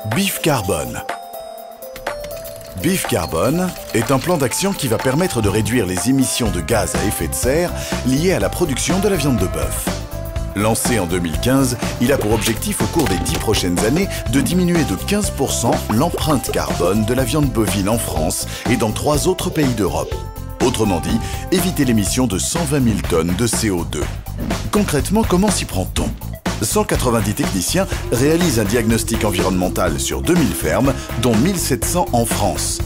Beef Carbone. Beef Carbone est un plan d'action qui va permettre de réduire les émissions de gaz à effet de serre liées à la production de la viande de bœuf. Lancé en 2015, il a pour objectif au cours des 10 prochaines années de diminuer de 15% l'empreinte carbone de la viande bovine en France et dans 3 autres pays d'Europe. Autrement dit, éviter l'émission de 120 000 tonnes de CO2. Concrètement, comment s'y prend-on ? 190 techniciens réalisent un diagnostic environnemental sur 2000 fermes, dont 1700 en France.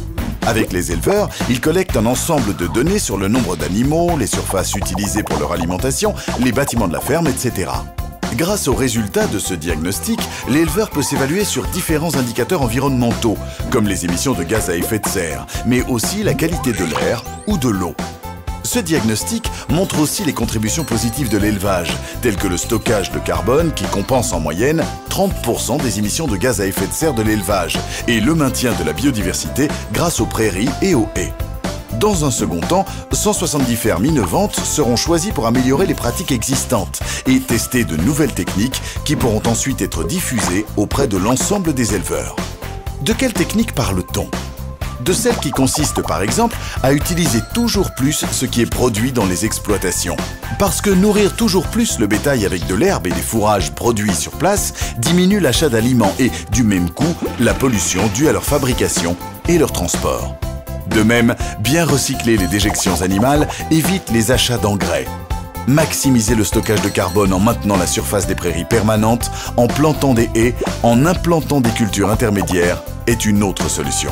Avec les éleveurs, ils collectent un ensemble de données sur le nombre d'animaux, les surfaces utilisées pour leur alimentation, les bâtiments de la ferme, etc. Grâce aux résultats de ce diagnostic, l'éleveur peut s'évaluer sur différents indicateurs environnementaux, comme les émissions de gaz à effet de serre, mais aussi la qualité de l'air ou de l'eau. Ce diagnostic montre aussi les contributions positives de l'élevage, telles que le stockage de carbone qui compense en moyenne 30% des émissions de gaz à effet de serre de l'élevage et le maintien de la biodiversité grâce aux prairies et aux haies. Dans un second temps, 170 fermes innovantes seront choisies pour améliorer les pratiques existantes et tester de nouvelles techniques qui pourront ensuite être diffusées auprès de l'ensemble des éleveurs. De quelles techniques parle-t-on ? De celles qui consistent par exemple à utiliser toujours plus ce qui est produit dans les exploitations. Parce que nourrir toujours plus le bétail avec de l'herbe et des fourrages produits sur place diminue l'achat d'aliments et, du même coup, la pollution due à leur fabrication et leur transport. De même, bien recycler les déjections animales évite les achats d'engrais. Maximiser le stockage de carbone en maintenant la surface des prairies permanentes, en plantant des haies, en implantant des cultures intermédiaires est une autre solution.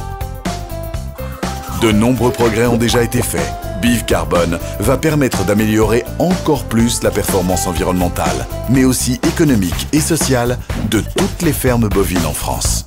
De nombreux progrès ont déjà été faits. Beef Carbone va permettre d'améliorer encore plus la performance environnementale, mais aussi économique et sociale de toutes les fermes bovines en France.